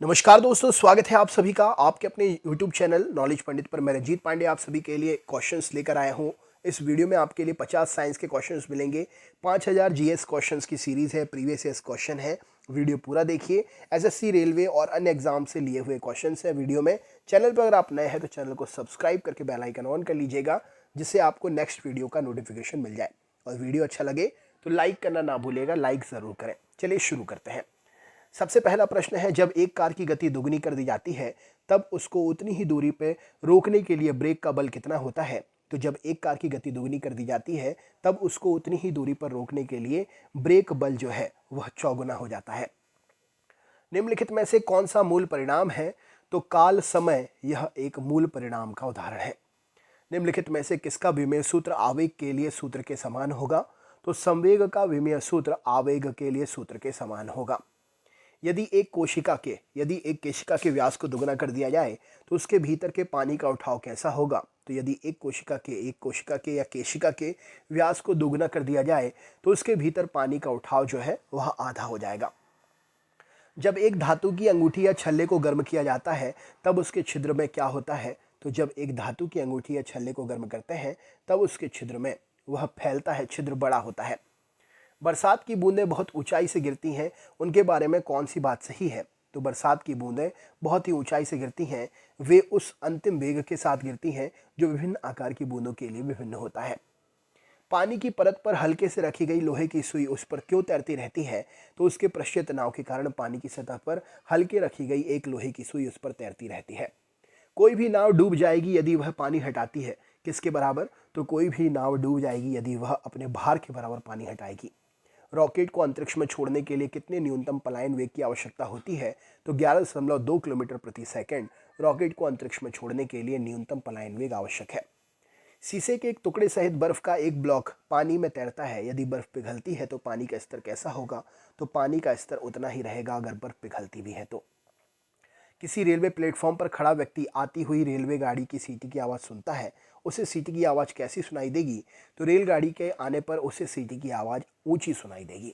नमस्कार दोस्तों, स्वागत है आप सभी का आपके अपने YouTube चैनल नॉलेज पंडित पर। मैं रंजीत पांडे आप सभी के लिए क्वेश्चंस लेकर आया हूं। इस वीडियो में आपके लिए 50 साइंस के क्वेश्चंस मिलेंगे। 5000 जीएस क्वेश्चंस की सीरीज है, प्रीवियस ईयर्स क्वेश्चन है। वीडियो पूरा देखिए। एसएससी, रेलवे और अन्य एग्जाम से लिए हुए क्वेश्चंस है वीडियो में। चैनल पर अगर आप नए हैं तो चैनल को सब्सक्राइब करके बेल आइकन ऑन कर लीजिएगा, जिससे आपको नेक्स्ट वीडियो का नोटिफिकेशन मिल जाए। और वीडियो अच्छा लगे तो लाइक करना ना भूलिएगा, लाइक ज़रूर करें। चलिए शुरू करते हैं। सबसे पहला प्रश्न है, जब एक कार की गति दुगनी कर दी जाती है तब उसको उतनी ही दूरी पे रोकने के लिए ब्रेक का बल कितना होता है? तो जब एक कार की गति दुगनी कर दी जाती है तब उसको उतनी ही दूरी पर रोकने के लिए ब्रेक बल जो है वह चौगुना हो जाता है। निम्नलिखित में से कौन सा मूल परिणाम है? तो काल समय यह एक मूल परिणाम का उदाहरण है। निम्नलिखित में से किसका विमेय सूत्र आवेग के लिए सूत्र के समान होगा? तो संवेग का विमेय सूत्र आवेग के लिए सूत्र के समान होगा। यदि एक केशिका के व्यास को दुगना कर दिया जाए तो उसके भीतर के पानी का उठाव कैसा होगा? तो यदि एक कोशिका के या केशिका के व्यास को दुगना कर दिया जाए तो उसके भीतर पानी का उठाव जो है वह आधा हो जाएगा। जब एक धातु की अंगूठी या छल्ले को गर्म किया जाता है तब उसके छिद्र में क्या होता है? तो जब एक धातु की अंगूठी या छल्ले को गर्म करते हैं तब उसके छिद्र में वह फैलता है, छिद्र बड़ा होता है। बरसात की बूंदें बहुत ऊंचाई से गिरती हैं, उनके बारे में कौन सी बात सही है? तो बरसात की बूंदें बहुत ही ऊंचाई से गिरती हैं, वे उस अंतिम वेग के साथ गिरती हैं जो विभिन्न आकार की बूंदों के लिए विभिन्न होता है। पानी की परत पर हल्के से रखी गई लोहे की सुई उस पर क्यों तैरती रहती है? तो उसके पृष्ठीय तनाव के कारण पानी की सतह पर हल्के रखी गई एक लोहे की सुई उस पर तैरती रहती है। कोई भी नाव डूब जाएगी यदि वह पानी हटाती है, किसके बराबर? तो कोई भी नाव डूब जाएगी यदि वह अपने भार के बराबर पानी हटाएगी। रॉकेट को अंतरिक्ष में छोड़ने के लिए कितने न्यूनतम पलायन वेग की आवश्यकता होती है? तो 11.2 किलोमीटर प्रति सेकंड रॉकेट को अंतरिक्ष में छोड़ने के लिए न्यूनतम पलायन वेग आवश्यक है। शीशे के एक टुकड़े सहित बर्फ का एक ब्लॉक पानी में तैरता है, यदि बर्फ पिघलती है तो पानी का स्तर कैसा होगा? तो पानी का स्तर उतना ही रहेगा अगर बर्फ पिघलती भी है तो। किसी रेलवे प्लेटफॉर्म पर खड़ा व्यक्ति आती हुई रेलवे गाड़ी की सीटी की आवाज़ सुनता है, उसे सीटी की आवाज़ कैसी सुनाई देगी? तो रेलगाड़ी के आने पर उसे सीटी की आवाज़ ऊंची सुनाई देगी।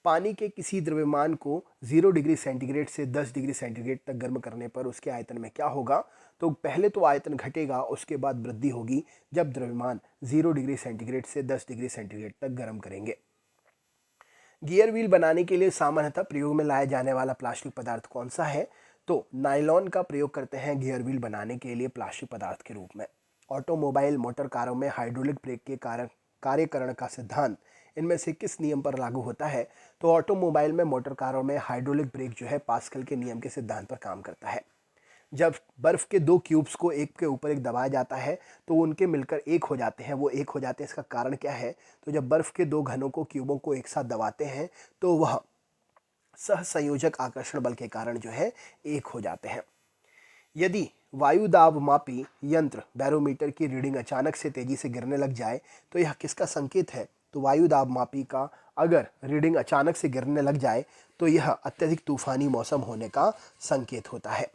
पानी के किसी द्रव्यमान को 0 डिग्री सेंटीग्रेड से 10 डिग्री सेंटीग्रेड तक गर्म करने पर उसके आयतन में क्या होगा? तो पहले तो आयतन घटेगा, उसके बाद वृद्धि होगी जब द्रव्यमान 0 डिग्री सेंटीग्रेड से 10 डिग्री सेंटीग्रेड तक गर्म करेंगे। गियर व्हील बनाने के लिए सामान्यतः प्रयोग में लाया जाने वाला प्लास्टिक पदार्थ कौन सा है? तो नायलॉन का प्रयोग करते हैं गियर व्हील बनाने के लिए प्लास्टिक पदार्थ के रूप में। ऑटोमोबाइल मोटर कारों में हाइड्रोलिक ब्रेक के कार्यकरण का सिद्धांत इनमें से किस नियम पर लागू होता है? तो ऑटोमोबाइल में मोटर कारों में हाइड्रोलिक ब्रेक जो है पास्कल के नियम के सिद्धांत पर काम करता है। जब बर्फ के दो क्यूब्स को एक के ऊपर एक दबाया जाता है तो उनके मिलकर एक हो जाते हैं, वो एक हो जाते हैं, इसका कारण क्या है? तो जब बर्फ के दो घनों को क्यूबों को एक साथ दबाते हैं तो वह सहसंयोजक आकर्षण बल के कारण जो है एक हो जाते हैं। यदि वायु दाब मापी यंत्र बैरोमीटर की रीडिंग अचानक से तेजी से गिरने लग जाए तो यह किसका संकेत है? तो वायु दाब मापी का अगर रीडिंग अचानक से गिरने लग जाए तो यह अत्यधिक तूफानी मौसम होने का संकेत होता है।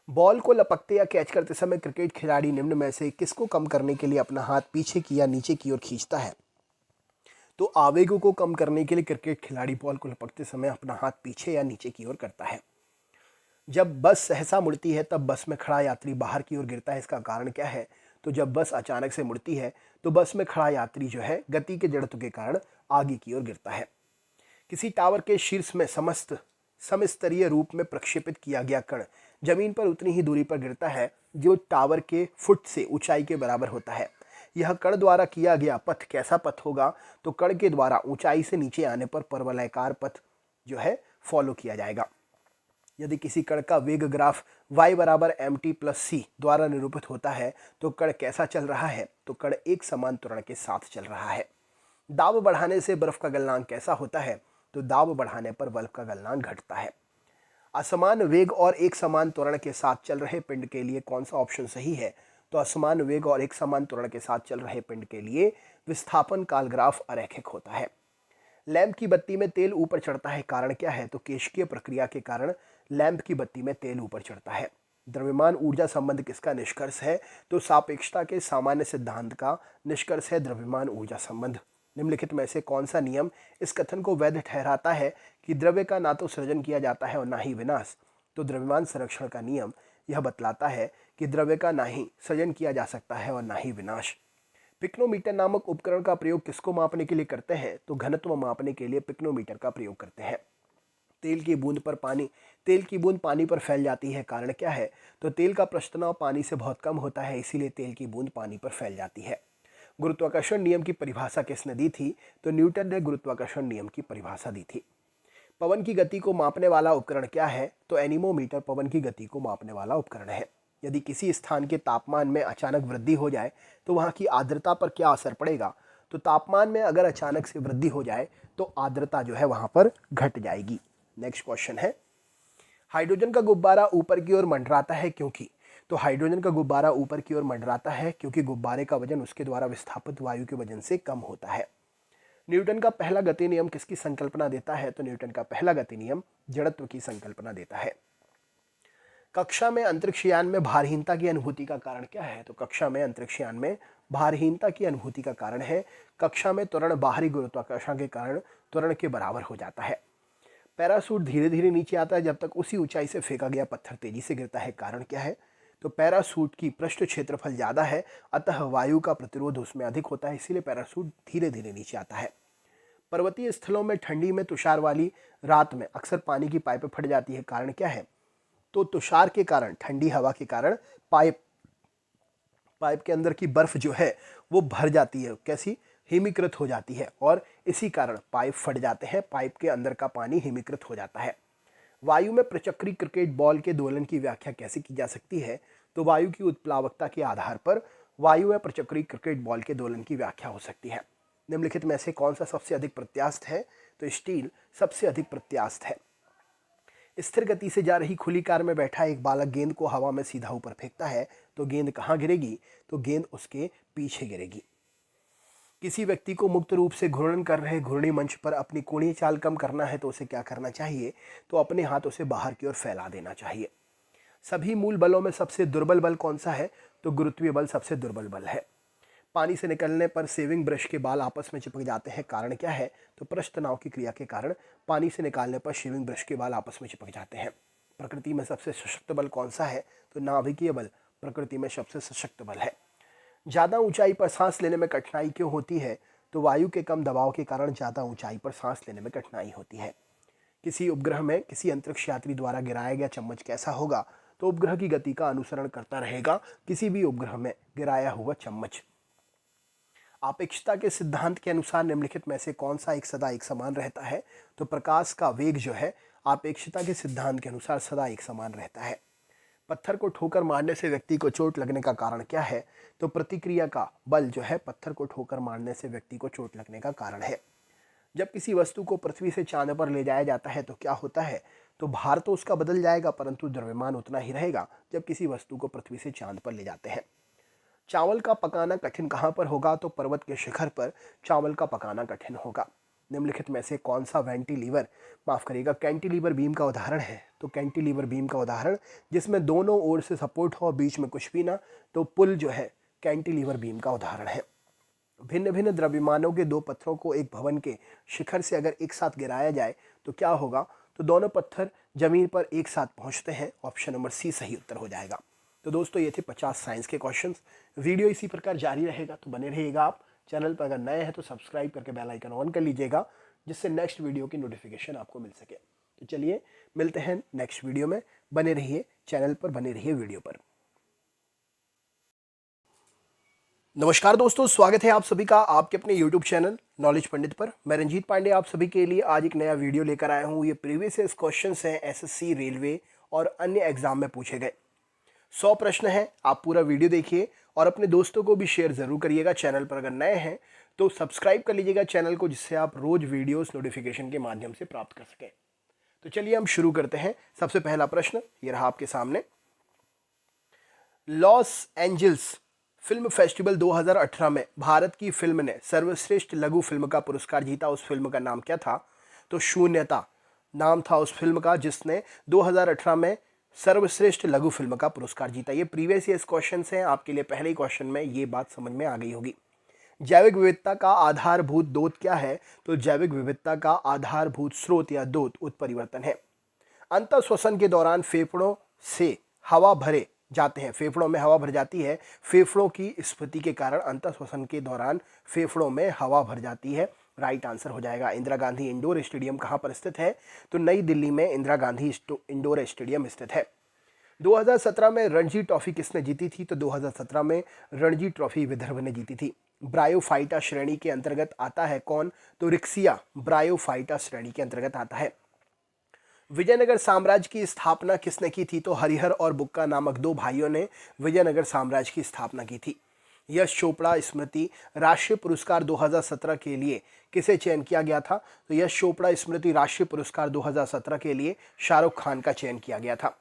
बॉल को लपकते या कैच करते समय क्रिकेट खिलाड़ी निम्न में से किसको कम करने के लिए अपना हाथ पीछे की या नीचे की ओर खींचता है? तो आवेगों को कम करने के लिए क्रिकेट खिलाड़ी बॉल को लपकते समय अपना हाथ पीछे या नीचे की ओर करता है। जब बस सहसा मुड़ती है तब बस में खड़ा यात्री बाहर की ओर गिरता है, इसका कारण क्या है? तो जब बस अचानक से मुड़ती है तो बस में खड़ा यात्री जो है गति के जड़त्व के कारण आगे की ओर गिरता है। किसी टावर के शीर्ष में समस्तरीय रूप में प्रक्षेपित किया गया कण जमीन पर उतनी ही दूरी पर गिरता है जो टावर के फुट से ऊंचाई के बराबर होता है। यह कण द्वारा किया गया पथ कैसा पथ होगा? तो कण के द्वारा ऊंचाई से नीचे आने पर परवलयाकार पथ जो है फॉलो किया जाएगा। यदि किसी कण का वेग ग्राफ y बराबर mt+c द्वारा निरूपित होता है तो कण कैसा चल रहा है? तो कण एक समान त्वरण के साथ चल रहा है। दाब बढ़ाने से बर्फ का गलनांक कैसा होता है? तो दाब बढ़ाने पर बर्फ का गलनांक घटता है। असमान वेग और एक समान त्वरण के साथ चल रहे पिंड के लिए कौन सा ऑप्शन सही है? तो असमान वेग और एक समान त्वरण के साथ चल रहे पिंड के लिए विस्थापन काल ग्राफ अरैखिक होता है। लैंप की बत्ती में तेल ऊपर चढ़ता है, कारण क्या है? तो केशिकीय प्रक्रिया के कारण लैंप की बत्ती में तेल ऊपर चढ़ता है। द्रव्यमान ऊर्जा संबंध किसका निष्कर्ष है? तो सापेक्षता के सामान्य सिद्धांत का निष्कर्ष है द्रव्यमान ऊर्जा संबंध। निम्नलिखित में से कौन सा नियम इस कथन को वैध ठहराता है कि द्रव्य का ना तो सृजन किया जाता है और ना ही विनाश? तो द्रव्यमान संरक्षण का नियम यह बतलाता है कि द्रव्य का ना ही सृजन किया जा सकता है और ना ही विनाश। पिक्नोमीटर नामक उपकरण का प्रयोग किसको मापने के लिए करते हैं? तो घनत्व मापने के लिए पिक्नोमीटर का प्रयोग करते हैं। तेल की बूंद पानी पर फैल जाती है, कारण क्या है? तो तेल का पृष्ठ तनाव पानी से बहुत कम होता है, इसीलिए तेल की बूंद पानी पर फैल जाती है। गुरुत्वाकर्षण नियम की परिभाषा किसने दी थी? तो न्यूटन ने गुरुत्वाकर्षण नियम की परिभाषा दी थी। पवन की गति को मापने वाला उपकरण क्या है? तो एनीमोमीटर पवन की गति को मापने वाला उपकरण है। यदि किसी स्थान के तापमान में अचानक वृद्धि हो जाए तो वहाँ की आर्द्रता पर क्या असर पड़ेगा? तो तापमान में अगर अचानक से वृद्धि हो जाए तो आर्द्रता जो है वहाँ पर घट जाएगी। नेक्स्ट क्वेश्चन है, हाइड्रोजन का गुब्बारा ऊपर की ओर मंडराता है क्योंकि? तो हाइड्रोजन का गुब्बारा ऊपर की ओर मंडराता है क्योंकि गुब्बारे का वजन उसके द्वारा विस्थापित वायु के वजन से कम होता है। न्यूटन का पहला गति नियम किसकी संकल्पना देता है? तो न्यूटन का पहला गति नियम जड़त्व की संकल्पना देता है। कक्षा में अंतरिक्षयान में भारहीनता की अनुभूति का कारण क्या है? तो कक्षा में अंतरिक्षयान में भारहीनता की अनुभूति का कारण है कक्षा में त्वरण बाहरी गुरुत्वाकर्षण के कारण त्वरण के बराबर हो जाता है। पैराशूट धीरे धीरे नीचे आता है जब तक उसी ऊंचाई से फेंका गया पत्थर तेजी से गिरता है, कारण क्या है? तो पैराशूट की पृष्ठ क्षेत्रफल ज़्यादा है, अतः वायु का प्रतिरोध उसमें अधिक होता है, इसीलिए पैराशूट धीरे धीरे नीचे आता है। पर्वतीय स्थलों में ठंडी में तुषार वाली रात में अक्सर पानी की पाइपें फट जाती है, कारण क्या है? तो तुषार के कारण, ठंडी हवा के कारण पाइप के अंदर की बर्फ जो है वो भर जाती है, कैसी? हिमीकृत हो जाती है, और इसी कारण पाइप फट जाते हैं, पाइप के अंदर का पानी हिमीकृत हो जाता है। वायु में प्रचक्री क्रिकेट बॉल के दोलन की व्याख्या कैसे की जा सकती है? तो वायु की उत्प्लावकता के आधार पर वायु में प्रचक्री क्रिकेट बॉल के दोलन की व्याख्या हो सकती है। निम्नलिखित में से कौन सा सबसे अधिक प्रत्यास्थ है? तो स्टील सबसे अधिक प्रत्यास्थ है। स्थिर गति से जा रही खुली कार में बैठा एक बालक गेंद को हवा में सीधा ऊपर फेंकता है, तो गेंद कहाँ गिरेगी? तो गेंद उसके पीछे गिरेगी। किसी व्यक्ति को मुक्त रूप से घूर्णन कर रहे घूर्णी मंच पर अपनी कोणीय चाल कम करना है तो उसे क्या करना चाहिए? तो अपने हाथ उसे बाहर की ओर फैला देना चाहिए। सभी मूल बलों में सबसे दुर्बल बल कौन सा है? तो गुरुत्वीय बल सबसे दुर्बल बल है। पानी से निकलने पर सेविंग ब्रश के बाल आपस में चिपक जाते हैं, कारण क्या है? तो पृष्ठ तनाव की क्रिया के कारण पानी से निकालने पर शेविंग ब्रश के बाल आपस में चिपक जाते हैं। प्रकृति में सबसे सशक्त बल कौन सा है? तो नाभिकीय बल प्रकृति में सबसे सशक्त बल है। ज़्यादा ऊंचाई पर सांस लेने में कठिनाई क्यों होती है? तो वायु के कम दबाव के कारण ज़्यादा ऊंचाई पर सांस लेने में कठिनाई होती है। किसी उपग्रह में किसी अंतरिक्ष यात्री द्वारा गिराया गया चम्मच कैसा होगा? तो उपग्रह की गति का अनुसरण करता रहेगा किसी भी उपग्रह में गिराया हुआ चम्मच। आपेक्षता के सिद्धांत के अनुसार निम्नलिखित में से कौन सा एक सदा एक समान रहता है? तो प्रकाश का वेग जो है आपेक्षता के सिद्धांत के अनुसार सदा एक समान रहता है। पत्थर को ठोकर मारने से व्यक्ति को चोट लगने का कारण क्या है? तो प्रतिक्रिया का बल जो है पत्थर को ठोकर मारने से व्यक्ति को चोट लगने का कारण है। जब किसी वस्तु को पृथ्वी से चांद पर ले जाया जाता है तो क्या होता है? तो भार तो उसका बदल जाएगा परंतु द्रव्यमान उतना ही रहेगा जब किसी वस्तु को पृथ्वी से चांद पर ले जाते हैं। चावल का पकाना कठिन कहाँ पर होगा? तो पर्वत के शिखर पर चावल का पकाना कठिन होगा। निम्नलिखित में से कौन सा कैंटिलीवर बीम का उदाहरण है? तो कैंटिलीवर बीम का उदाहरण जिसमें दोनों ओर से सपोर्ट हो और बीच में कुछ भी ना, तो पुल जो है कैंटिलीवर बीम का उदाहरण है। भिन्न भिन्न द्रव्यमानों के दो पत्थरों को एक भवन के शिखर से अगर एक साथ गिराया जाए तो क्या होगा? तो दोनों पत्थर जमीन पर एक साथ पहुंचते हैं। ऑप्शन नंबर सी सही उत्तर हो जाएगा। तो दोस्तों ये थे 50 साइंस के क्वेश्चंस। वीडियो इसी प्रकार जारी रहेगा तो बने रहिएगा आप। चैनल पर अगर नए हैं तो सब्सक्राइब करके बेल आइकन ऑन कर लीजिएगा जिससे नेक्स्ट वीडियो की नोटिफिकेशन आपको मिल सके। तो चलिए मिलते हैं नेक्स्ट वीडियो में। बने रहिए चैनल पर, बने रहिए वीडियो पर। नमस्कार दोस्तों, स्वागत है आप सभी का आपके अपने YouTube चैनल नॉलेज पंडित पर। मैं रंजीत पांडे आप सभी के लिए आज एक नया वीडियो लेकर आया हूँ। ये प्रीवियस ईयर क्वेश्चंस हैं एसएससी, रेलवे और अन्य एग्जाम में पूछे गए 100 प्रश्न हैं। आप पूरा वीडियो देखिए और अपने दोस्तों को भी शेयर ज़रूर करिएगा। चैनल पर अगर नए हैं तो सब्सक्राइब कर लीजिएगा चैनल को, जिससे आप रोज़ वीडियोस नोटिफिकेशन के माध्यम से प्राप्त कर सकें। तो चलिए हम शुरू करते हैं। सबसे पहला प्रश्न ये रहा आपके सामने। लॉस एंजल्स फिल्म फेस्टिवल 2018 में भारत की फिल्म ने सर्वश्रेष्ठ लघु फिल्म का पुरस्कार जीता। उस फिल्म का नाम क्या था? तो शून्यता नाम था उस फिल्म का जिसने 2018 में सर्वश्रेष्ठ लघु फिल्म का पुरस्कार जीता। ये प्रीवियस ईयर क्वेश्चन हैं आपके लिए। पहले ही क्वेश्चन में ये बात समझ में आ गई होगी। जैविक विविधता का आधारभूत दोत क्या है? तो जैविक विविधता का आधारभूत स्रोत या दोत उत्परिवर्तन है। अंतर श्वसन के दौरान फेफड़ों से हवा भरे जाते हैं, फेफड़ों में हवा भर जाती है। फेफड़ों की स्फीति के कारण अंतर श्वसन के दौरान फेफड़ों में हवा भर जाती है। राइट आंसर हो जाएगा। इंदिरा गांधी इंडोर स्टेडियम कहाँ पर स्थित है? तो नई दिल्ली में इंदिरा गांधी इंडोर स्टेडियम स्थित है। 2017 में रणजी ट्रॉफी किसने जीती थी? तो 2017 में रणजी ट्रॉफी विदर्भ ने जीती थी। ब्रायोफाइटा श्रेणी के अंतर्गत आता है कौन? तो रिक्सिया ब्रायोफाइटा श्रेणी के अंतर्गत आता है। विजयनगर साम्राज्य की स्थापना किसने की थी? तो हरिहर और बुक्का नामक दो भाइयों ने विजयनगर साम्राज्य की स्थापना की थी। यश चोपड़ा स्मृति राष्ट्रीय पुरस्कार 2017 के लिए किसे चयन किया गया था? तो यश चोपड़ा स्मृति राष्ट्रीय पुरस्कार 2017 के लिए शाहरुख खान का चयन किया गया था।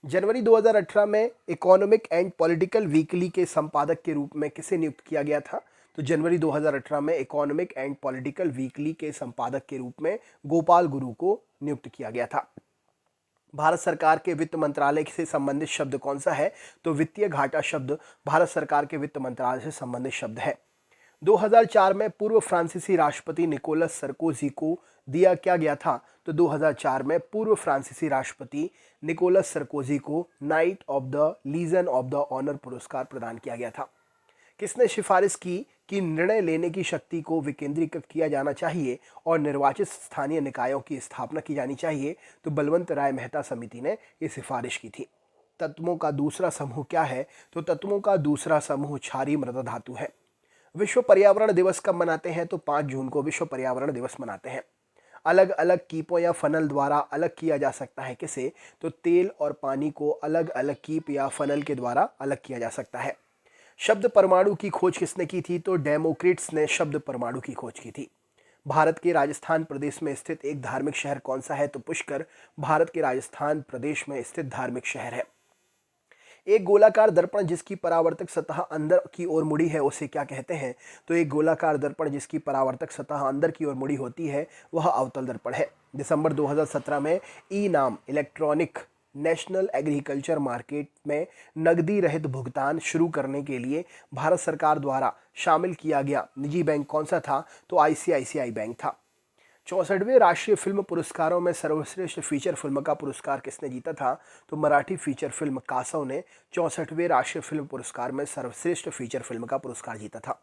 जनवरी 2018 में इकोनॉमिक एंड पॉलिटिकल वीकली के संपादक के रूप में किसे नियुक्त किया गया था? तो जनवरी 2018 में इकोनॉमिक एंड पॉलिटिकल वीकली के संपादक के रूप में गोपाल गुरु को नियुक्त किया गया था। भारत सरकार के वित्त मंत्रालय से संबंधित शब्द कौन सा है? तो वित्तीय घाटा शब्द भारत सरकार के वित्त मंत्रालय से संबंधित शब्द है। 2004 में पूर्व फ्रांसीसी राष्ट्रपति निकोलस सरकोजी को दिया क्या गया था? तो 2004 में पूर्व फ्रांसीसी राष्ट्रपति निकोलस सरकोजी को Knight of the Legion of the Honour पुरस्कार प्रदान किया गया था। किसने सिफारिश की कि निर्णय लेने की शक्ति को विकेंद्रीकृत किया जाना चाहिए और निर्वाचित स्थानीय निकायों की स्थापना की जानी चाहिए? तो बलवंत राय मेहता समिति ने यह सिफारिश की थी। तत्वों का दूसरा समूह क्या है? तो तत्वों का दूसरा समूह क्षारीय मृदा धातु है। विश्व पर्यावरण दिवस कब मनाते हैं? तो 5 जून को विश्व पर्यावरण दिवस मनाते हैं। अलग अलग कीपों या फनल द्वारा अलग किया जा सकता है किसे? तो तेल और पानी को अलग अलग कीप या फनल के द्वारा अलग किया जा सकता है। शब्द परमाणु की खोज किसने की थी? तो डेमोक्रिट्स ने शब्द परमाणु की खोज की थी। भारत के राजस्थान प्रदेश में स्थित एक धार्मिक शहर कौन सा है? तो पुष्कर भारत के राजस्थान प्रदेश में स्थित धार्मिक शहर है। एक गोलाकार दर्पण जिसकी परावर्तक सतह अंदर की ओर मुड़ी है उसे क्या कहते हैं? तो एक गोलाकार दर्पण जिसकी परावर्तक सतह अंदर की ओर मुड़ी होती है वह अवतल दर्पण है। दिसंबर 2017 में ई नाम इलेक्ट्रॉनिक नेशनल एग्रीकल्चर मार्केट में नकदी रहित भुगतान शुरू करने के लिए भारत सरकार द्वारा शामिल किया गया निजी बैंक कौन सा था? तो आईसीआईसीआई बैंक था। 64वें राष्ट्रीय फिल्म पुरस्कारों में सर्वश्रेष्ठ फीचर फिल्म का पुरस्कार किसने जीता था? तो मराठी फीचर फिल्म कासव ने 64वें राष्ट्रीय फिल्म पुरस्कार में सर्वश्रेष्ठ फीचर फिल्म का पुरस्कार जीता था।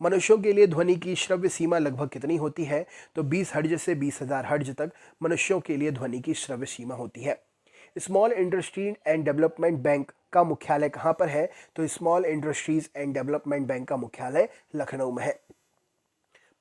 मनुष्यों के लिए ध्वनि की श्रव्य सीमा लगभग कितनी होती है? तो 20 हर्ट्ज से 20,000 हर्ट्ज तक मनुष्यों के लिए ध्वनि की श्रव्य सीमा होती है। Small industry and development bank का मुख्यालय कहाँ पर है? तो small industries and development bank का मुख्यालय लखनऊ में है।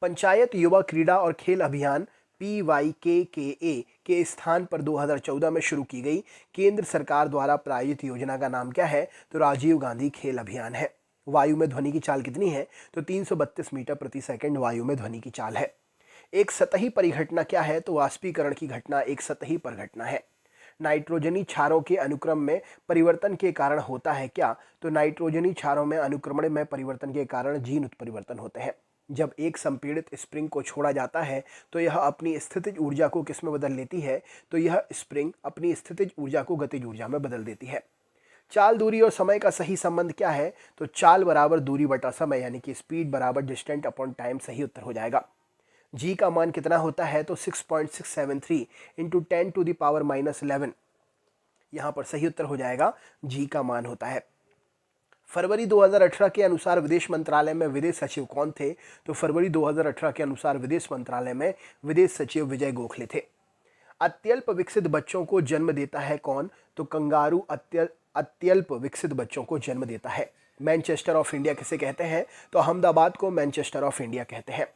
पंचायत युवा क्रीड़ा और खेल अभियान PYKKA के स्थान पर 2014 में शुरू की गई केंद्र सरकार द्वारा प्रायोजित योजना का नाम क्या है? तो राजीव गांधी खेल अभियान है। वायु में ध्वनि की चाल कितनी है? तो 332 मीटर प्रति सेकंड वायु में ध्वनि की चाल है। एक सतही परिघटना क्या है? तो वाष्पीकरण की घटना एक सतही परिघटना है। नाइट्रोजनी क्षारों के अनुक्रम में परिवर्तन के कारण होता है क्या? तो नाइट्रोजनी क्षारों में अनुक्रमण में परिवर्तन के कारण जीन उत्परिवर्तन होते हैं। जब एक संपीड़ित स्प्रिंग को छोड़ा जाता है तो यह अपनी स्थितिज ऊर्जा को किस में बदल लेती है? तो यह स्प्रिंग अपनी स्थितिज ऊर्जा को गतिज ऊर्जा में बदल देती है। चाल, दूरी और समय का सही संबंध क्या है? तो चाल बराबर दूरी बटा समय यानी कि स्पीड बराबर डिस्टेंस अपॉन टाइम सही उत्तर हो जाएगा। जी का मान कितना होता है? तो 6.673 इंटू 10⁻⁻11। यहाँ पर सही उत्तर हो जाएगा जी का मान होता है। फरवरी 2018 के अनुसार विदेश मंत्रालय में विदेश सचिव कौन थे? तो फरवरी 2018 के अनुसार विदेश मंत्रालय में विदेश सचिव विजय गोखले थे। अत्यल्प विकसित बच्चों को जन्म देता है कौन? तो कंगारू अत्यल्प विकसित बच्चों को जन्म देता है। मैनचेस्टर ऑफ इंडिया किसे कहते हैं? तो अहमदाबाद को मैनचेस्टर ऑफ इंडिया कहते हैं।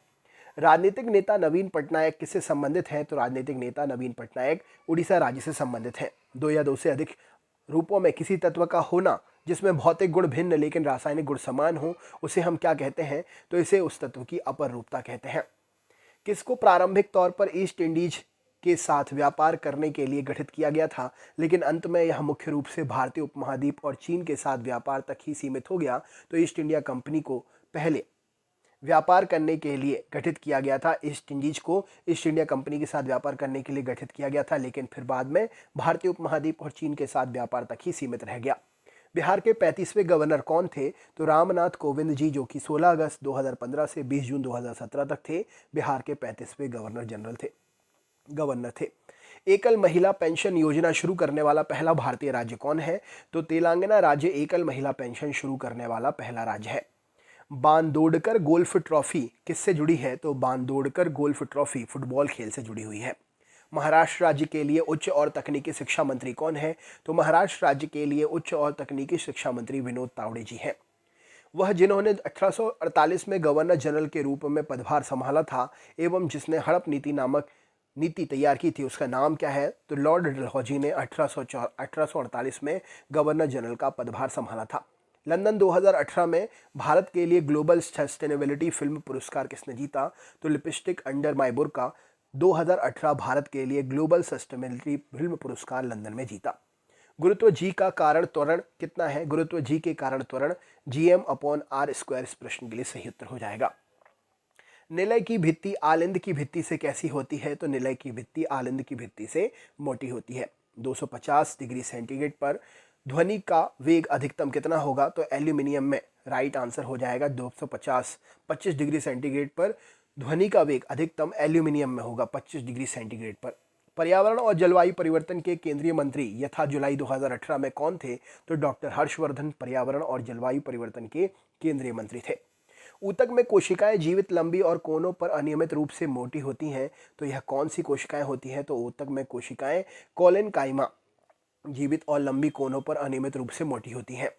राजनीतिक नेता नवीन पटनायक किससे संबंधित हैं? तो राजनीतिक नेता नवीन पटनायक उड़ीसा राज्य से संबंधित हैं। दो या दो से अधिक रूपों में किसी तत्व का होना जिसमें भौतिक गुण भिन्न लेकिन रासायनिक गुण समान हो उसे हम क्या कहते हैं? तो इसे उस तत्व की अपर रूपता कहते हैं। किसको प्रारंभिक तौर पर ईस्ट इंडीज के साथ व्यापार करने के लिए गठित किया गया था, लेकिन अंत में यह मुख्य रूप से भारतीय उपमहाद्वीप और चीन के साथ व्यापार तक ही सीमित हो गया? तो ईस्ट इंडिया कंपनी को पहले व्यापार करने के लिए गठित किया गया था। ईस्ट इंडीज को ईस्ट इंडिया कंपनी के साथ व्यापार करने के लिए गठित किया गया था, लेकिन फिर बाद में भारतीय उपमहाद्वीप और चीन के साथ व्यापार तक ही सीमित रह गया। बिहार के 35वें गवर्नर कौन थे? तो रामनाथ कोविंद जी, जो कि 16 अगस्त 2015 से 20 जून 2017 तक थे, बिहार के 35वें गवर्नर थे। एकल महिला पेंशन योजना शुरू करने वाला पहला भारतीय राज्य कौन है? तो तेलंगाना राज्य एकल महिला पेंशन शुरू करने वाला पहला राज्य है। बांदोडकर गोल्फ ट्रॉफी किससे जुड़ी है? तो बांदोडकर गोल्फ ट्रॉफी फुटबॉल खेल से जुड़ी हुई है। महाराष्ट्र राज्य के लिए उच्च और तकनीकी शिक्षा मंत्री कौन है? तो महाराष्ट्र राज्य के लिए उच्च और तकनीकी शिक्षा मंत्री विनोद तावड़े जी हैं। वह जिन्होंने 1848 में गवर्नर जनरल के रूप में पदभार संभाला था एवं जिसने हड़प नीति नामक नीति तैयार की थी, उसका नाम क्या है? तो लॉर्ड डलहौजी ने 1848 में गवर्नर जनरल का पदभार संभाला था। लंदन 2018 में भारत के लिए ग्लोबल सस्टेनेबिलिटी फिल्म पुरस्कार किसने जीता? तो लिपस्टिक अंडर माई बुर्का 2018 भारत के लिए ग्लोबल सस्टेनेबिलिटी फिल्म पुरस्कार लंदन में जीता। गुरुत्व जी का कारण त्वरण कितना है? गुरुत्व जी के कारण त्वरण gm/r²। इस प्रश्न के लिए सही उत्तर हो जाएगा। निलय की भित्ति आलिंद की भित्ति से कैसी होती है? तो निलय की भित्ति आलिंद की भित्ति से मोटी होती है। 250 डिग्री सेंटीग्रेड पर ध्वनि का वेग अधिकतम कितना होगा? तो एल्यूमिनियम में राइट आंसर हो जाएगा 250। 25 डिग्री सेंटीग्रेड पर ध्वनि का वेग अधिकतम एल्यूमिनियम में होगा 25 डिग्री सेंटीग्रेड पर। पर्यावरण और जलवायु परिवर्तन के केंद्रीय मंत्री यथा जुलाई 2018 में कौन थे? तो डॉक्टर हर्षवर्धन पर्यावरण और जलवायु परिवर्तन के केंद्रीय मंत्री थे। ऊतक में कोशिकाएं जीवित, लंबी और कोनों पर अनियमित रूप से मोटी होती हैं, तो यह कौन सी कोशिकाएं होती हैं? तो ऊतक में कोशिकाएं कोलेनकाइमा जीवित और लंबी कोनों पर अनियमित रूप से मोटी होती हैं।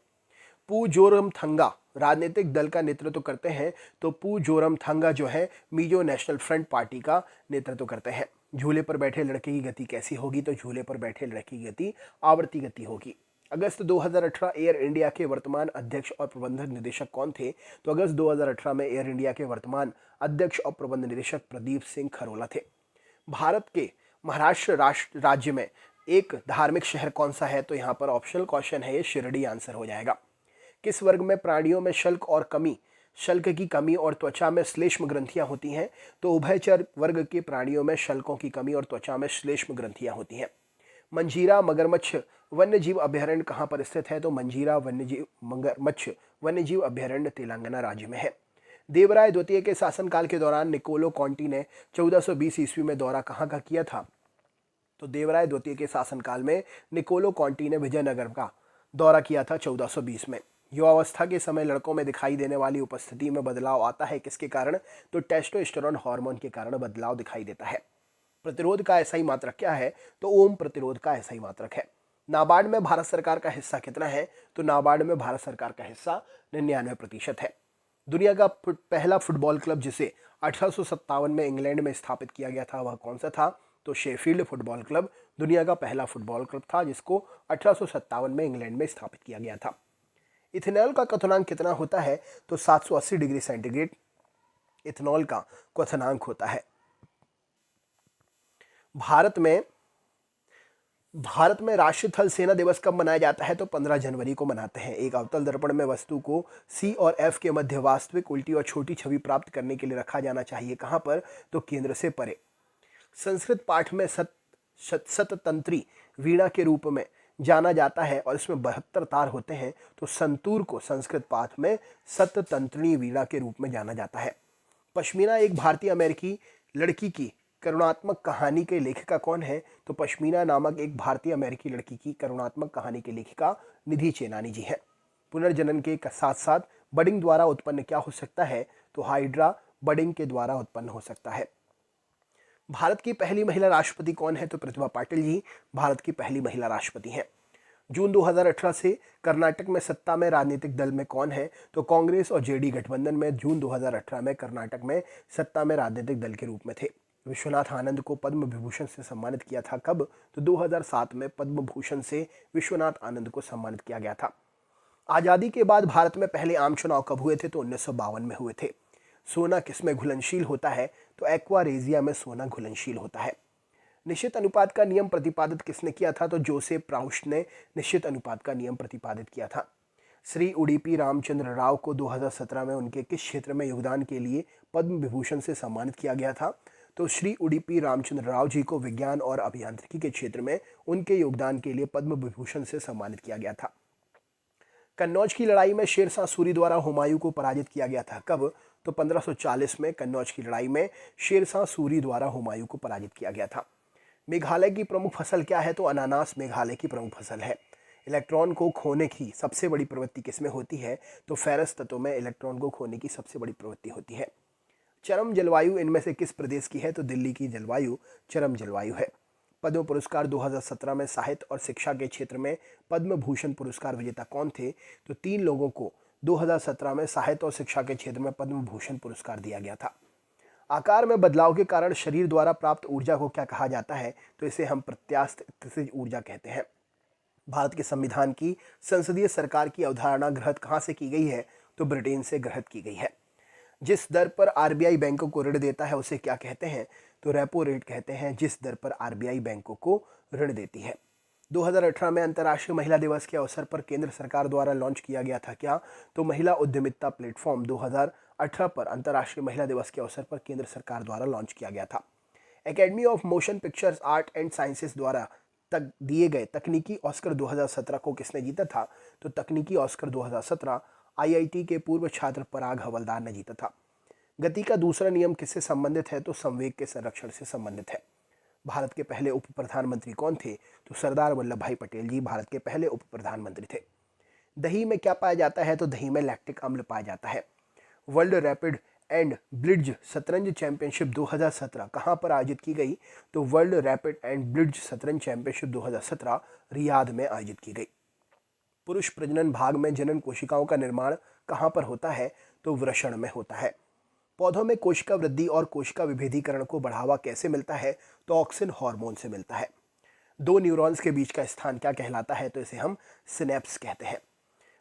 पू जोरमथंगा राजनीतिक दल का नेतृत्व करते हैं, तो पू जोरमथंगा जो है मिजो नेशनल फ्रंट पार्टी का नेतृत्व करते हैं। झूले पर बैठे लड़के की गति कैसी होगी? तो झूले पर बैठे लड़के की गति आवर्ती गति होगी। अगस्त 2018 एयर इंडिया के वर्तमान अध्यक्ष और प्रबंधक निदेशक कौन थे? तो अगस्त 2018 में एयर इंडिया के वर्तमान अध्यक्ष और प्रबंध निदेशक प्रदीप सिंह खरोला थे। भारत के महाराष्ट्र राज्य में एक धार्मिक शहर कौन सा है? तो यहाँ पर ऑप्शनल क्वेश्चन है, ये शिरडी आंसर हो जाएगा। किस वर्ग में प्राणियों में शल्क की कमी और त्वचा में श्लेष्म ग्रंथियां होती हैं? तो उभयचर वर्ग के प्राणियों में शल्कों की कमी और त्वचा में श्लेष्म ग्रंथियां होती हैं। मंजीरा मगरमच्छ वन्यजीव अभयारण्य कहाँ पर स्थित है? तो मंजीरा मगरमच्छ वन्यजीव अभयारण्य तेलंगाना राज्य में है। देवराय द्वितीय के शासनकाल के दौरान निकोलो कॉन्टी ने 1420 ईस्वी में दौरा कहाँ का किया था? तो देवराय द्वितीय के शासनकाल में निकोलो कॉन्टी ने विजयनगर का दौरा किया था 1420 में। युवावस्था के समय लड़कों में दिखाई देने वाली उपस्थिति में बदलाव आता है, किसके कारण? तो टेस्टोस्टेरोन हार्मोन के कारण बदलाव दिखाई देता है। प्रतिरोध का एसआई मात्रक क्या है? तो ओम प्रतिरोध का एसआई मात्रक है। नाबार्ड में भारत सरकार का हिस्सा कितना है? तो नाबार्ड में भारत सरकार का हिस्सा 99% है। दुनिया का पहला फुटबॉल क्लब जिसे 1857 में इंग्लैंड में स्थापित किया गया था, वह कौन सा था? तो शेफील्ड फुटबॉल क्लब दुनिया का पहला फुटबॉल क्लब था, जिसको 1857 में इंग्लैंड में स्थापित किया गया था। इथेनॉल का क्वथनांक कितना होता है? तो 780 डिग्री सेंटीग्रेड इथेनॉल का क्वथनांक होता है। भारत में राष्ट्रीय थल सेना दिवस कब मनाया जाता है? तो 15 जनवरी को मनाते हैं। एक अवतल दर्पण में वस्तु को C और F के मध्य वास्तविक, उल्टी और छोटी छवि प्राप्त करने के लिए रखा जाना चाहिए। कहाँ पर? तो केंद्र से परे। संस्कृत पाठ में शततंत्री वीणा के रूप में जाना जाता है और इसमें 72 तार होते हैं, तो संतूर को संस्कृत पाठ में शततंत्री वीणा के रूप में जाना जाता है। पश्मीना एक भारतीय अमेरिकी लड़की की करुणात्मक कहानी के लेखिका कौन है? तो पश्मीना नामक एक भारतीय अमेरिकी लड़की की करुणात्मक कहानी के लेखिका निधि चेनानी जी है। पुनर्जनन के साथ साथ बडिंग द्वारा उत्पन्न क्या हो सकता है? तो हाइड्रा बडिंग के द्वारा उत्पन्न हो सकता है। भारत की पहली महिला राष्ट्रपति कौन है? तो प्रतिभा पाटिल जी भारत की पहली महिला राष्ट्रपति हैं। जून 2018 से कर्नाटक में सत्ता में राजनीतिक दल में कौन है? तो कांग्रेस और जेडी गठबंधन में जून 2018 में कर्नाटक में सत्ता में राजनीतिक दल के रूप में थे। विश्वनाथ आनंद को पद्म विभूषण से सम्मानित किया था कब? तो 2007 में पद्म भूषण से विश्वनाथ आनंद को सम्मानित किया गया था। आज़ादी के बाद भारत में पहले आम चुनाव कब हुए थे? तो 1952 में हुए थे। सोना किसमें घुलनशील होता है? तो एक्वारेजिया में सोना घुलनशील होता है। निश्चित अनुपात का नियम प्रतिपादित किसने किया था? तो जोसेफ प्राउस्ट ने निश्चित अनुपात का नियम प्रतिपादित किया था। श्री उडुपी रामचंद्र राव को 2017 में उनके किस क्षेत्र में योगदान के लिए पद्म विभूषण से सम्मानित किया गया था? तो श्री उडुपी रामचंद्र राव जी को विज्ञान और अभियांत्रिकी के क्षेत्र में उनके योगदान के लिए पद्म विभूषण से सम्मानित किया गया था। कन्नौज की लड़ाई में शेरशाह सूरी द्वारा हुमायूं को पराजित किया गया था। कब? तो 1540 में कन्नौज की लड़ाई में शेरशाह सूरी द्वारा हुमायूं को पराजित किया गया था। मेघालय की प्रमुख फसल क्या है? तो अनानास मेघालय की प्रमुख फसल है। इलेक्ट्रॉन को खोने की सबसे बड़ी प्रवृत्ति किसमें होती है? तो फेरस तत्व में इलेक्ट्रॉन को खोने की सबसे बड़ी प्रवृत्ति होती है। चरम जलवायु इनमें से किस प्रदेश की है? तो दिल्ली की जलवायु चरम जलवायु है। पद्म पुरस्कार 2017 में साहित्य और शिक्षा के क्षेत्र में पद्म भूषण पुरस्कार विजेता कौन थे? तो 3 लोगों को 2017 में साहित्य और शिक्षा के क्षेत्र में पद्म भूषण पुरस्कार दिया गया था। आकार में बदलाव के कारण शरीर द्वारा प्राप्त ऊर्जा को क्या कहा जाता है? तो इसे हम प्रत्यास्थ ऊर्जा कहते हैं। भारत के संविधान की संसदीय सरकार की अवधारणा ग्रहित कहाँ से की गई है? तो ब्रिटेन से ग्रहित की गई है। जिस दर पर आरबीआई बैंकों को ऋण देता है उसे क्या कहते हैं? तो रेपो रेट कहते हैं जिस दर पर आरबीआई बैंकों को ऋण देती है। 2018 में अंतर्राष्ट्रीय महिला दिवस के अवसर पर केंद्र सरकार द्वारा लॉन्च किया गया था क्या? तो महिला उद्यमिता प्लेटफॉर्म 2018 पर अंतर्राष्ट्रीय महिला दिवस के अवसर पर केंद्र सरकार द्वारा लॉन्च किया गया था। Academy of motion pictures art and sciences द्वारा तक दिए गए तकनीकी ऑस्कर 2017 को किसने जीता था? तो तकनीकी ऑस्कर 2017 आईआईटी के पूर्व छात्र पराग हवलदार ने जीता था। गति का दूसरा नियम किससे संबंधित है? तो संवेग के संरक्षण से संबंधित है। भारत के पहले उप प्रधानमंत्री कौन थे? तो सरदार वल्लभ भाई पटेल जी भारत के पहले उप प्रधानमंत्री थे। दही में क्या पाया जाता है? तो दही में लैक्टिक अम्ल पाया जाता है। वर्ल्ड रैपिड एंड ब्लिट्ज शतरंज चैंपियनशिप 2017 कहाँ पर आयोजित की गई? तो वर्ल्ड रैपिड एंड ब्लिट्ज शतरंज चैंपियनशिप 2017 रियाद में आयोजित की गई। पुरुष प्रजनन भाग में जनन कोशिकाओं का निर्माण कहाँ पर होता है? तो वृषण में होता है। पौधों में कोशिका वृद्धि और कोशिका विभेदीकरण को बढ़ावा कैसे मिलता है? तो ऑक्सिन हार्मोन से मिलता है। 2 न्यूरॉन्स के बीच का स्थान क्या कहलाता है? तो इसे हम सिनेप्स कहते हैं।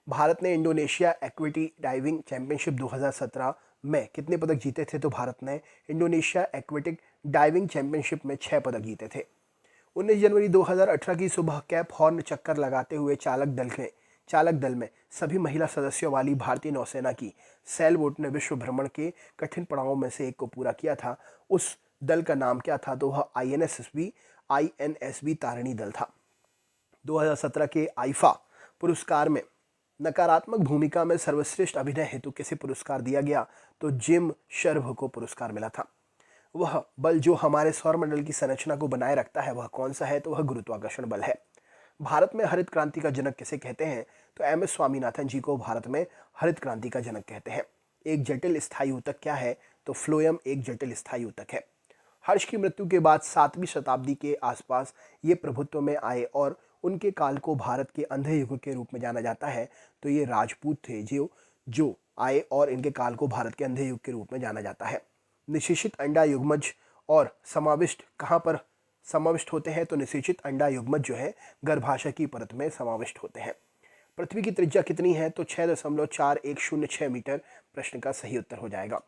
भारत ने इंडोनेशिया एक्विटी डाइविंग चैंपियनशिप 2017 में कितने पदक जीते थे? तो भारत ने इंडोनेशिया एक्वेटिक डाइविंग चैंपियनशिप में 6 पदक जीते थे। 19 जनवरी 2018 की सुबह कैप हॉर्न चक्कर लगाते हुए चालक दल में सभी महिला सदस्यों वाली भारतीय नौसेना की सेल बोट ने विश्व भ्रमण के कठिन पड़ावों में से एक को पूरा किया था। उस दल का नाम क्या था? तो वह आईएनएसवी तारिणी दल था। 2017 के आईफा पुरस्कार में नकारात्मक भूमिका में सर्वश्रेष्ठ अभिनय हेतु किसे पुरस्कार दिया गया? तो जिम शर्भ को पुरस्कार मिला था। वह बल जो हमारे सौरमंडल की संरचना को बनाए रखता है वह कौन सा है? तो वह गुरुत्वाकर्षण बल है। भारत में हरित क्रांति का जनक किसे कहते हैं? तो एम.एस. स्वामीनाथन जी को भारत में हरित क्रांति का जनक कहते हैं। एक जटिल स्थायी ऊतक क्या है? तो फ्लोएम एक जटिल स्थायी ऊतक है। हर्ष की मृत्यु के बाद 7वीं शताब्दी के आसपास ये प्रभुत्व में आए और उनके काल को भारत के अंधे युग के रूप में जाना जाता है। तो ये राजपूत थे जो आए और इनके काल को भारत के अंधे युग के रूप में जाना जाता है। निषेचित अंडा युग्मज और समाविष्ट कहाँ पर समाविष्ट होते हैं? तो निषेचित अंडा युग्मज जो है गर्भाशय की परत में समाविष्ट होते हैं। पृथ्वी की त्रिज्या कितनी है? तो 6.4106 मीटर प्रश्न का सही उत्तर हो जाएगा।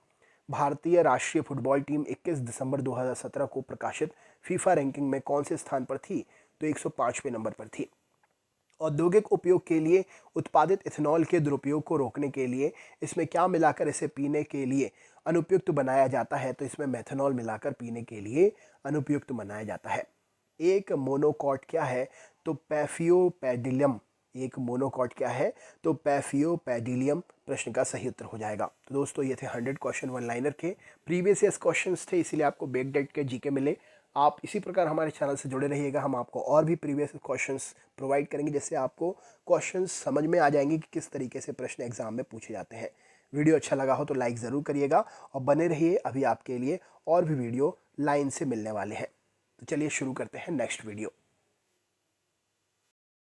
भारतीय राष्ट्रीय फुटबॉल टीम 21 दिसंबर 2017 को प्रकाशित फीफा रैंकिंग में कौन से स्थान पर थी? तो 105वें नंबर पर थी। औद्योगिक उपयोग के लिए उत्पादित इथेनॉल के दुरुपयोग को रोकने के लिए इसमें क्या मिलाकर इसे पीने के लिए अनुपयुक्त बनाया जाता है? तो इसमें मेथनॉल मिलाकर पीने के लिए अनुपयुक्त बनाया जाता है। एक मोनोकॉट क्या है? तो पैफियोपेडिलियम। एक मोनोकॉट क्या है? तो पैफियोपेडिलियम प्रश्न का सही उत्तर हो जाएगा। तो दोस्तों ये थे 100 क्वेश्चन वन लाइनर के प्रीवियस ईयर्स क्वेश्चंस थे, इसीलिए आपको बैकडेट के जीके मिले। आप इसी प्रकार हमारे चैनल से जुड़े रहिएगा, हम आपको और भी प्रीवियस क्वेश्चंस प्रोवाइड करेंगे जिससे आपको क्वेश्चंस समझ में आ जाएंगे कि किस तरीके से प्रश्न एग्जाम में पूछे जाते हैं। वीडियो अच्छा लगा हो तो लाइक ज़रूर करिएगा और बने रहिए, अभी आपके लिए और भी वीडियो लाइन से मिलने वाले हैं। तो चलिए शुरू करते हैं नेक्स्ट वीडियो।